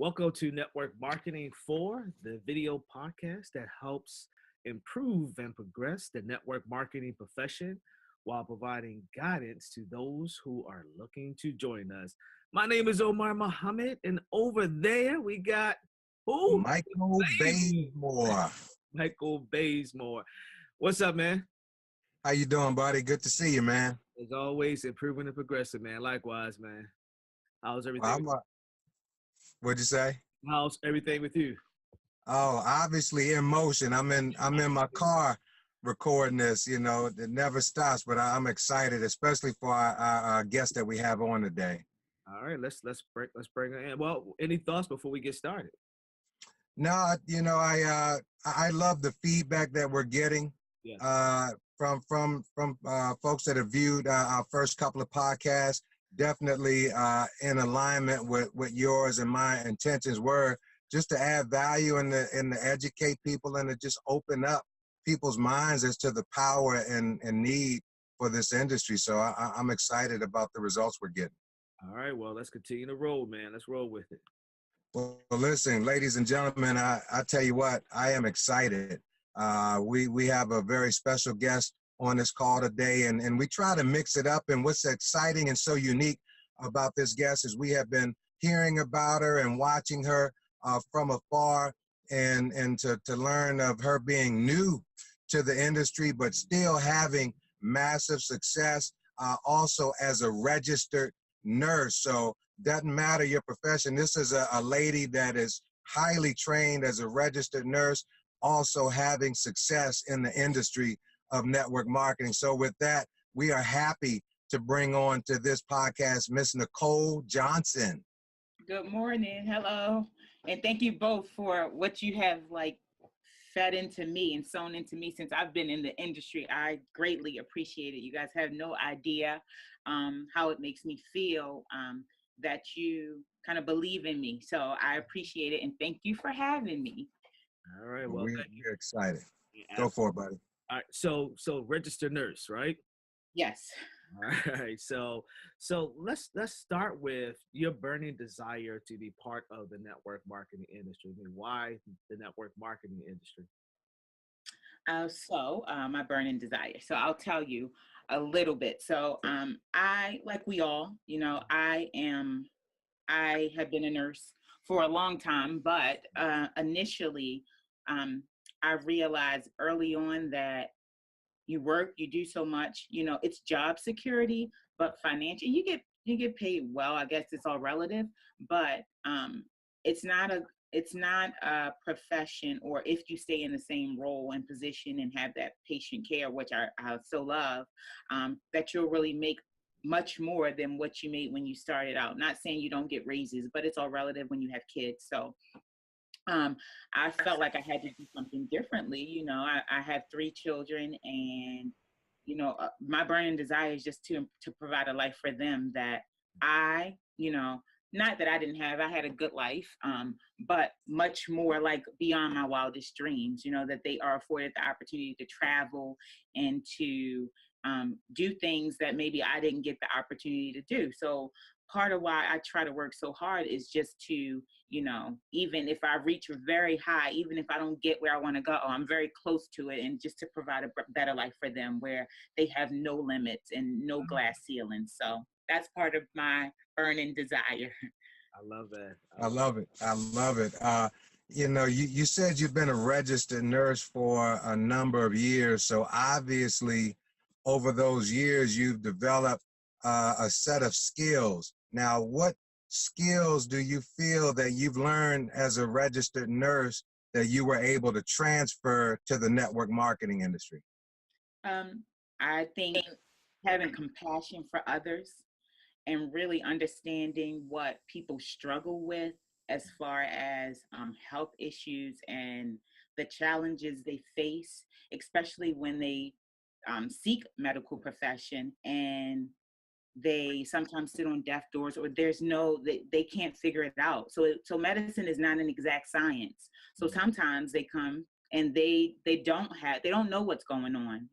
Welcome to Network Marketing for the video podcast that helps improve and progress the network marketing profession while providing guidance to those who are looking to join us. My name is Omar Muhammad, and over there we got who? Michael Bazemore. Bazemore. Michael Bazemore. What's up, man? How you doing, buddy? Good to see you, man. As always, improving and progressing, man. Likewise, man. How's Well, everything? what'd you say? How's everything with you? Oh, obviously in motion. I'm in my car recording this. It never stops. But I'm excited, especially for our guest that we have on today. All right, let's bring her in. Well, any thoughts before we get started? No, I love the feedback that we're getting Yes. from folks that have viewed our first couple of podcasts. Definitely in alignment with what yours and my intentions were, just to add value and to educate people and to just open up people's minds as to the power and need for this industry. So I'm excited about the results we're getting. All right, well, let's continue to roll, man. Let's roll with it. Well, listen, ladies and gentlemen, I tell you what, I am excited. We have a very special guest on this call today, and we try to mix it up. And what's exciting and so unique about this guest is we have been hearing about her and watching her from afar, and to learn of her being new to the industry, but still having massive success, also as a registered nurse. So doesn't matter your profession. This is a lady that is highly trained as a registered nurse, also having success in the industry of network marketing. So with that, we are happy to bring on to this podcast, Miss Nicole Johnson. Good morning. Hello. And thank you both for what you have fed into me and sown into me since I've been in the industry. I greatly appreciate it. You guys have no idea how it makes me feel that you kind of believe in me. So I appreciate it. And thank you for having me. All right, well, We're excited. yeah, Go for it, buddy. all right, so registered nurse, right? Yes. All right, so let's start with your burning desire to be part of the network marketing industry. I mean, why the network marketing industry? My burning desire. So I'll tell you a little bit. So I, like we all, I have been a nurse for a long time, but initially, I realized early on that you work, you do so much, it's job security, but financial, you get paid well. I guess it's all relative, but it's not a profession, or if you stay in the same role and position and have that patient care, which I so love, that you'll really make much more than what you made when you started out. Not saying you don't get raises, but it's all relative when you have kids. So I felt like I had to do something differently. I have 3 children, and my burning desire is just to provide a life for them that not that I didn't have. I had a good life, but much more like beyond my wildest dreams. That they are afforded the opportunity to travel and to do things that maybe I didn't get the opportunity to do. So part of why I try to work so hard is just to, even if I reach very high, even if I don't get where I want to go, I'm very close to it. And just to provide a better life for them where they have no limits and no glass ceilings. So that's part of my burning desire. I love that. I love it. I love it. You said you've been a registered nurse for a number of years. So obviously, over those years, you've developed a set of skills. Now, what skills do you feel that you've learned as a registered nurse that you were able to transfer to the network marketing industry? I think having compassion for others and really understanding what people struggle with as far as health issues and the challenges they face, especially when they seek medical profession and they sometimes sit on deaf doors, or they can't figure it out. So medicine is not an exact science. So sometimes they come and they don't know what's going on.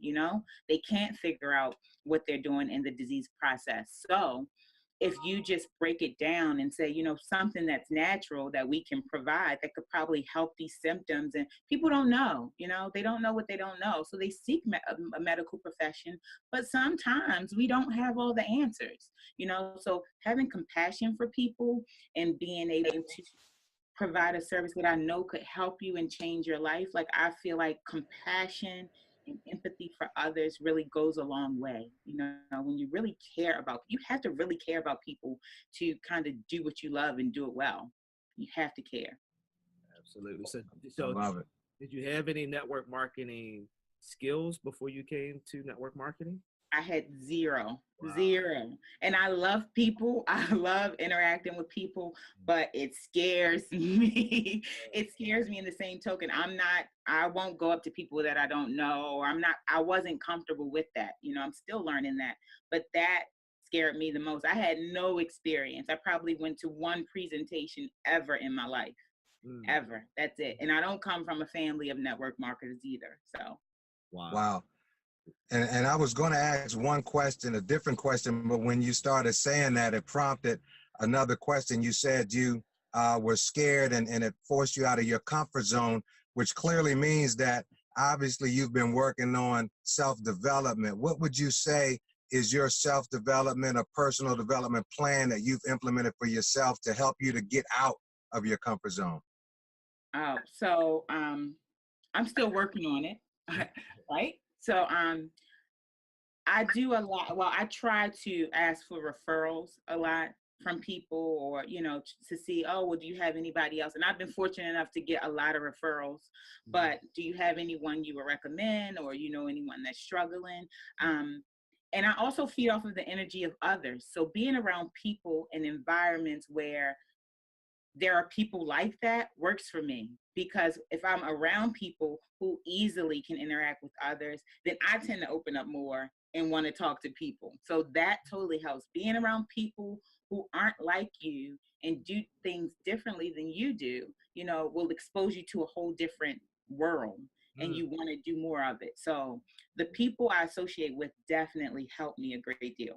They can't figure out what they're doing in the disease process. So if you just break it down and say, something that's natural that we can provide that could probably help these symptoms. And people don't know, they don't know what they don't know. So they seek a medical profession, but sometimes we don't have all the answers, so having compassion for people and being able to provide a service that I know could help you and change your life. Like, I feel like compassion and empathy for others really goes a long way. When you really care about, you have to really care about people to kind of do what you love and do it well. You have to care. Absolutely. I love it. Did you have any network marketing skills before you came to network marketing? I had zero. Wow. Zero. And I love people. I love interacting with people, but it scares me. It scares me in the same token. I won't go up to people that I don't know, or I wasn't comfortable with that. I'm still learning that, but that scared me the most. I had no experience. I probably went to one presentation ever in my life, ever. That's it. And I don't come from a family of network marketers either. So. Wow. And I was going to ask one question, a different question, but when you started saying that, it prompted another question. You said you were scared and it forced you out of your comfort zone, which clearly means that obviously you've been working on self-development. What would you say is your self-development or personal development plan that you've implemented for yourself to help you to get out of your comfort zone? So I'm still working on it, right? So I do a lot. Well, I try to ask for referrals a lot from people, or to see, oh, well, do you have anybody else? And I've been fortunate enough to get a lot of referrals. But do you have anyone you would recommend, or anyone that's struggling? And I also feed off of the energy of others. So being around people and environments where there are people like that works for me, because if I'm around people who easily can interact with others, then I tend to open up more and want to talk to people. So that totally helps. Being around people who aren't like you and do things differently than you do, will expose you to a whole different world, and you want to do more of it. So the people I associate with definitely help me a great deal.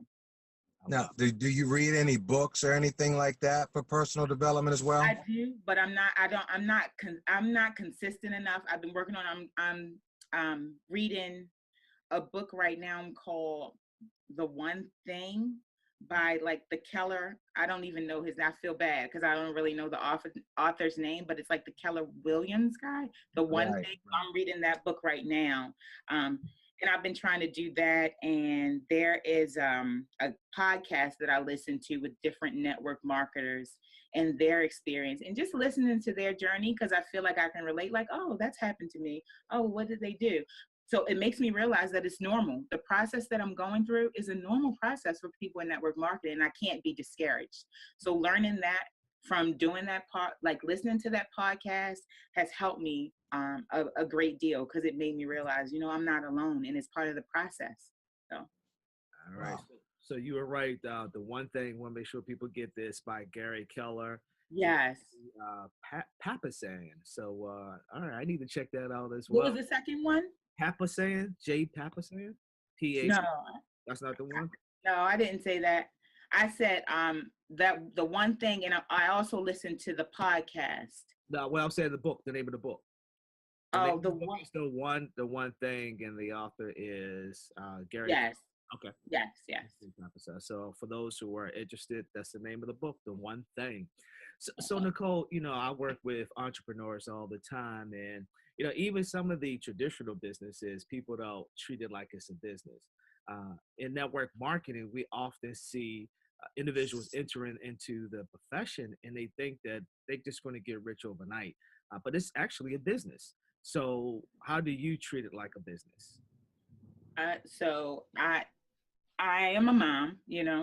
Now, do you read any books or anything like that for personal development as well? I do, but I'm not consistent enough. I've been working on, I'm reading a book right now called The One Thing by like the Keller. I don't even know his, I feel bad because I don't really know the author's name, but it's like the Keller Williams guy, The One Thing. I'm reading that book right now. And I've been trying to do that. And there is a podcast that I listen to with different network marketers and their experience, and just listening to their journey, because I feel like I can relate, like, oh, that's happened to me. Oh, what did they do? So it makes me realize that it's normal. The process that I'm going through is a normal process for people in network marketing, and I can't be discouraged. So learning that from doing that part, like listening to that podcast, has helped me a great deal, because it made me realize, I'm not alone, and it's part of the process. So. All right. Wow. So you were right. The One Thing, I want to make sure people get this, by Gary Keller. Yes. Papasan. So, all right, I need to check that out as well. What was the second one? Papasan, Jay Papasan. P-H. No. That's not the one? No, I didn't say that. I said that the One Thing, and I also listened to the podcast. No, well, I'm saying the book, the name of the book. The one thing, and the author is Gary. Yes. Okay. Yes. So for those who are interested, that's the name of the book, The One Thing. So Nicole, I work with entrepreneurs all the time, and even some of the traditional businesses, people don't treat it like it's a business. In network marketing, we often see individuals entering into the profession, and they think that they're just going to get rich overnight, but it's actually a business. So how do you treat it like a business? So I am a mom,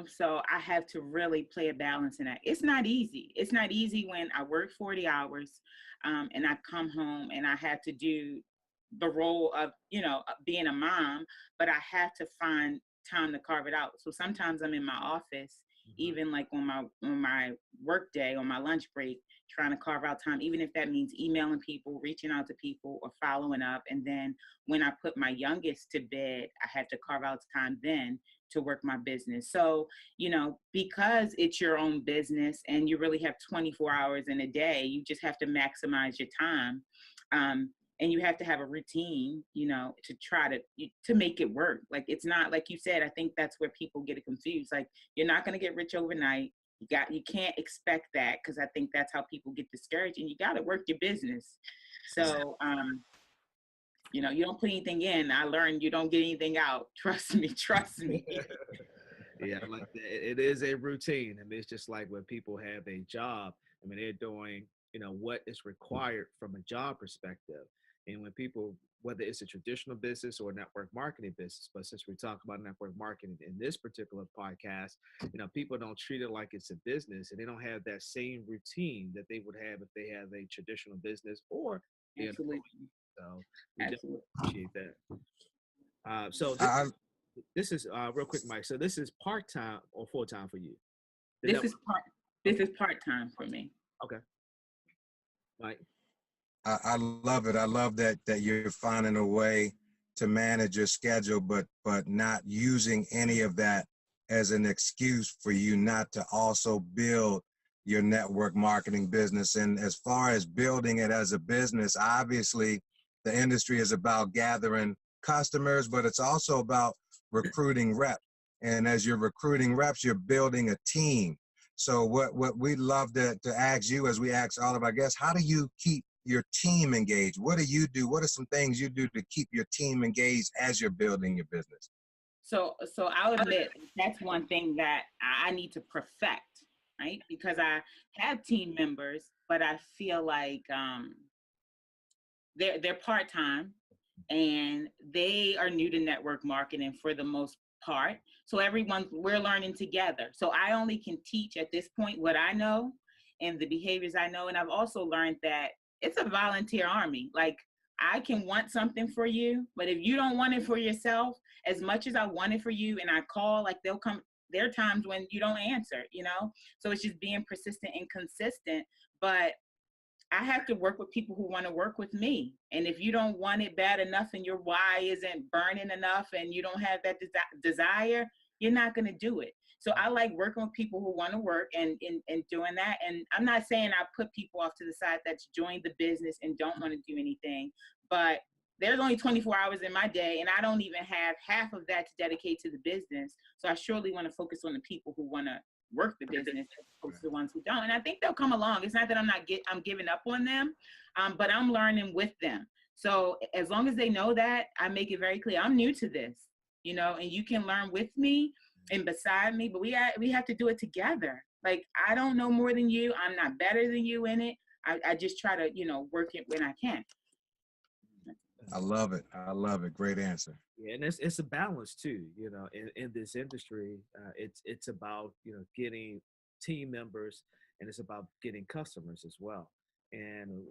so I have to really play a balance in that. It's not easy. It's not easy when I work 40 hours and I come home and I have to do the role of, being a mom, but I have to find time to carve it out. So sometimes I'm in my office even like on my work day, on my lunch break, trying to carve out time, even if that means emailing people, reaching out to people, or following up. And then when I put my youngest to bed, I had to carve out time then to work my business. So, because it's your own business and you really have 24 hours in a day, you just have to maximize your time. And you have to have a routine, to try to make it work. Like, it's not like you said. I think that's where people get it confused. Like, you're not going to get rich overnight. You can't expect that, because I think that's how people get discouraged. And you got to work your business. So, you don't put anything in. I learned you don't get anything out. Trust me. Yeah, like it is a routine. I mean, it's just like when people have a job. I mean, they're doing, what is required from a job perspective. And when people, whether it's a traditional business or a network marketing business, but since we talk about network marketing in this particular podcast, people don't treat it like it's a business, and they don't have that same routine that they would have if they have a traditional business or the Absolutely. So we Absolutely. definitely appreciate that. So this is real quick, Mike. So this is part-time or full-time for you? This is part-time for me. Okay. Mike? I love it. I love that you're finding a way to manage your schedule, but not using any of that as an excuse for you not to also build your network marketing business. And as far as building it as a business, obviously the industry is about gathering customers, but it's also about recruiting reps. And as you're recruiting reps, you're building a team. So what we'd love to ask you, as we ask all of our guests, how do you keep your team engaged? What do you do? What are some things you do to keep your team engaged as you're building your business? So I'll admit that's one thing that I need to perfect, right? Because I have team members, but I feel like they're part-time and they are new to network marketing for the most part. So we're learning together. So I only can teach at this point what I know and the behaviors I know. And I've also learned that it's a volunteer army. Like, I can want something for you, but if you don't want it for yourself, as much as I want it for you and I call, like, there are times when you don't answer, So it's just being persistent and consistent. But I have to work with people who want to work with me. And if you don't want it bad enough and your why isn't burning enough and you don't have that desire, you're not going to do it. So I like working with people who want to work and doing that. And I'm not saying I put people off to the side that's joined the business and don't want to do anything, but there's only 24 hours in my day and I don't even have half of that to dedicate to the business. So I surely want to focus on the people who want to work the business as opposed to the ones who don't. And I think they'll come along. It's not that I'm giving up on them, but I'm learning with them. So as long as they know that, I make it very clear, I'm new to this, and you can learn with me and beside me, but we have to do it together. Like, I don't know more than you. I'm not better than you in it. I just try to, work it when I can. I love it. I love it. Great answer. Yeah, and it's a balance too. In this industry, it's about getting team members, and it's about getting customers as well. And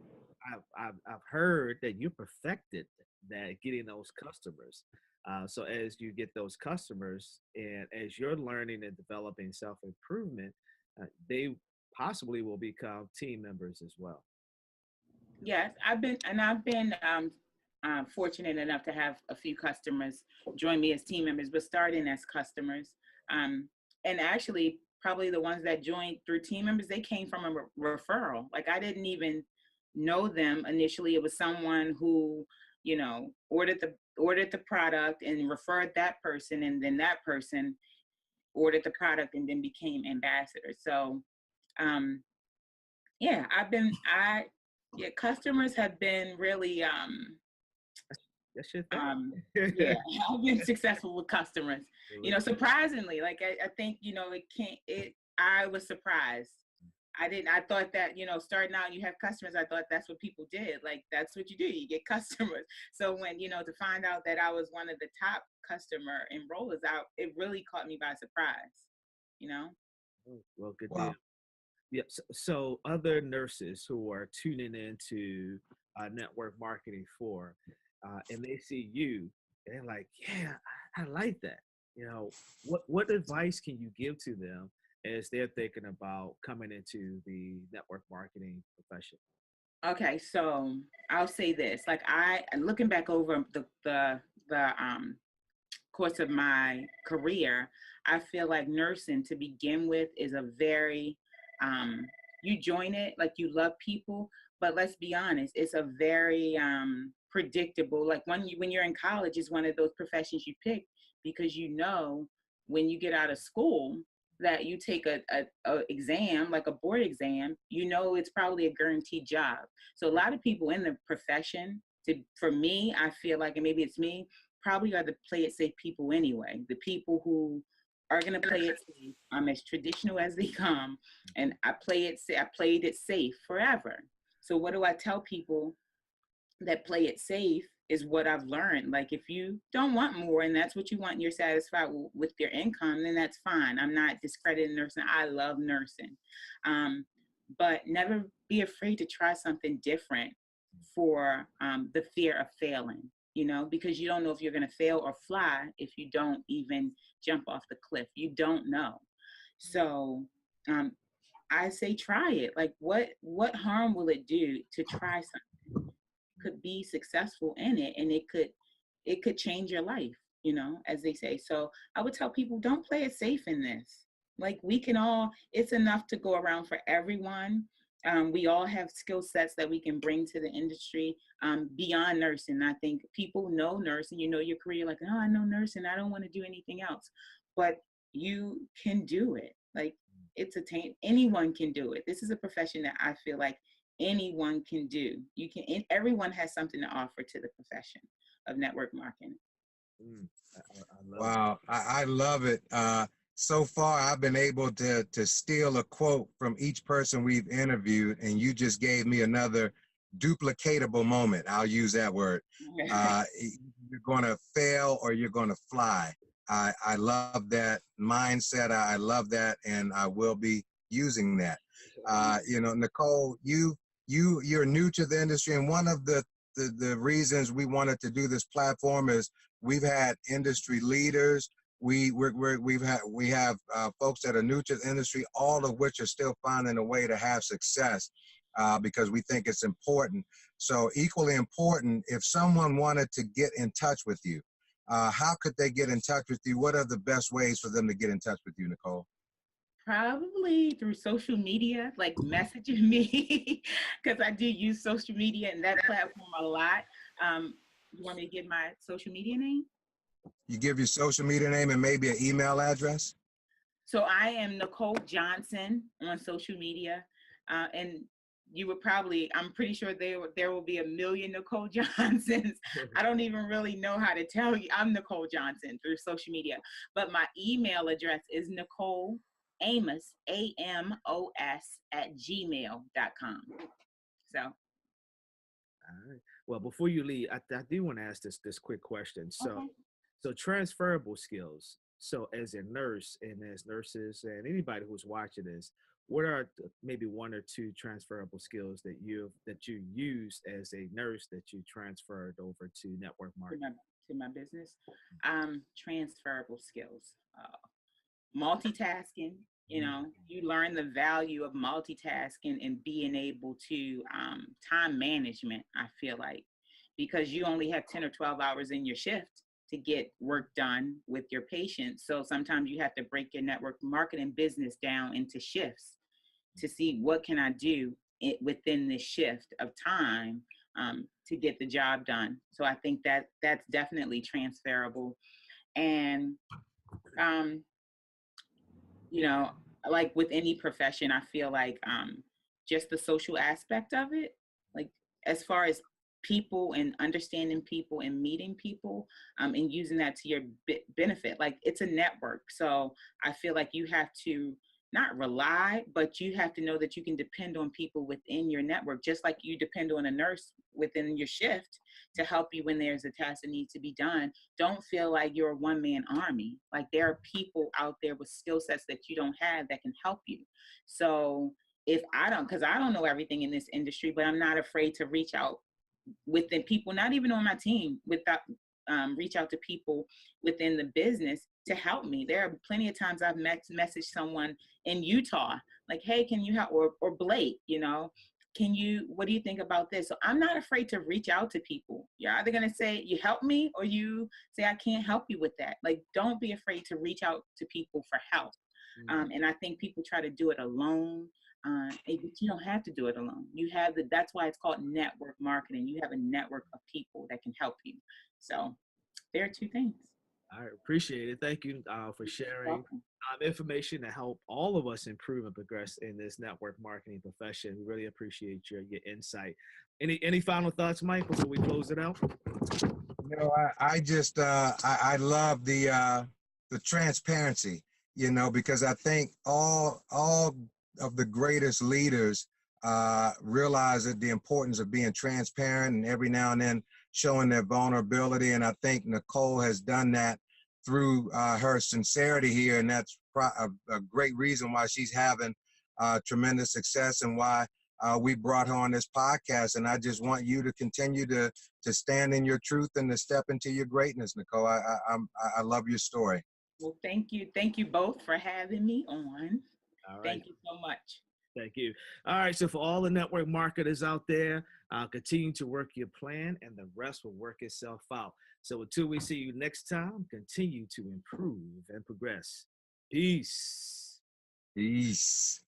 I've heard that you perfected that, getting those customers. So as you get those customers, and as you're learning and developing self improvement, they possibly will become team members as well. Yes, I've been fortunate enough to have a few customers join me as team members, but starting as customers. And actually, probably the ones that joined through team members, they came from a referral. Like, I didn't even know them initially. It was someone who, ordered the product and referred that person, and then that person ordered the product and then became ambassadors. So, customers have been really, That's your thing. yeah, I've been successful with customers. Surprisingly, like I think, I was surprised. I thought that, starting out, you have customers. I thought that's what people did. Like, that's what you do. You get customers. So when, to find out that I was one of the top customer enrollers out, it really caught me by surprise, Well, good Wow. deal. Yep. So other nurses who are tuning into network marketing for, and they see you, and they're like, "Yeah, I like that." What advice can you give to them as they're thinking about coming into the network marketing profession? Okay, so I'll say this. Like looking back over the course of my career, I feel like nursing to begin with is a very you join it like you love people, but let's be honest, it's a very predictable. Like when you're in college, is one of those professions you pick because you know when you get out of school that you take a exam like a board exam, you know it's probably a guaranteed job. So a lot of people in the profession, for me, I feel like, and maybe it's me, probably are the play it safe people anyway. The people who are gonna play it safe. I'm as traditional as they come, and I played it safe forever. So what do I tell people that play it safe is what I've learned. Like if you don't want more and that's what you want and you're satisfied with your income, then that's fine. I'm not discrediting nursing. I love nursing. But never be afraid to try something different for the fear of failing, you know, because you don't know if you're going to fail or fly if you don't even jump off the cliff. You don't know. So I say try it. Like what harm will it do to try something? Could be successful in it, and it could change your life, you know, as they say. So I would tell people, don't play it safe in this. Like we can all, it's enough to go around for everyone. We all have skill sets that we can bring to the industry beyond nursing. I think people know nursing, you know your career, like, oh, I know nursing, I don't want to do anything else. But you can do it. Like anyone can do it. This is a profession that I feel like anyone can do. You can, everyone has something to offer to the profession of network marketing. Wow, I love it. So far, I've been able to steal a quote from each person we've interviewed, and you just gave me another duplicatable moment. I'll use that word. You're going to fail or you're going to fly. I love that mindset. I love that, and I will be using that. You know, Nicole, you're new to the industry, and one of the reasons we wanted to do this platform is we've had industry leaders. We have folks that are new to the industry, all of which are still finding a way to have success because we think it's important. So equally important, if someone wanted to get in touch with you, how could they get in touch with you? What are the best ways for them to get in touch with you, Nicole? Probably through social media, like messaging me, because I do use social media and that platform a lot. You want me to give my social media name? You give your social media name and maybe an email address? So I am Nicole Johnson on social media. And you would probably, I'm pretty sure there will be a million Nicole Johnsons. I don't even really know how to tell you. I'm Nicole Johnson through social media. But my email address is Nicole Amos, AMOS @gmail.com. So. All right. Well, before you leave, I do want to ask this quick question. So, Okay. so transferable skills. So, as a nurse and as nurses and anybody who's watching this, what are maybe one or two transferable skills that you used as a nurse that you transferred over to network marketing? To my business, transferable skills. Multitasking, you know, you learn the value of multitasking and being able to time management, I feel like, because you only have 10 or 12 hours in your shift to get work done with your patients. So sometimes you have to break your network marketing business down into shifts to see what can I do within this shift of time to get the job done. So I think that that's definitely transferable. And you know, like with any profession, I feel like just the social aspect of it, like as far as people and understanding people and meeting people and using that to your benefit. Like it's a network. So I feel like you have to not rely, but you have to know that you can depend on people within your network, just like you depend on a nurse within your shift to help you when there's a task that needs to be done. Don't feel like you're a one-man army. Like there are people out there with skill sets that you don't have that can help you. So if I don't, because I don't know everything in this industry, but I'm not afraid to reach out within people, not even on my team, without reach out to people within the business to help me. There are plenty of times I've messaged someone in Utah, like, hey, can you help? Or Blake, what do you think about this? So I'm not afraid to reach out to people. You're either going to say, you help me, or you say, I can't help you with that. Like, don't be afraid to reach out to people for help. And I think people try to do it alone. But you don't have to do it alone. That's why it's called network marketing. You have a network of people that can help you. So there are two things. I appreciate it. Thank you for sharing information to help all of us improve and progress in this network marketing profession. We really appreciate your insight. Any final thoughts, Mike, before we close it out? I just I love the transparency, because I think all of the greatest leaders realize that the importance of being transparent and every now and then showing their vulnerability. And I think Nicole has done that through her sincerity here. And that's a great reason why she's having tremendous success and why we brought her on this podcast. And I just want you to continue to stand in your truth and to step into your greatness, Nicole. I love your story. Well, thank you. Thank you both for having me on. All right. Thank you so much. Thank you. All right. So for all the network marketers out there, continue to work your plan and the rest will work itself out. So until we see you next time, continue to improve and progress. Peace. Peace.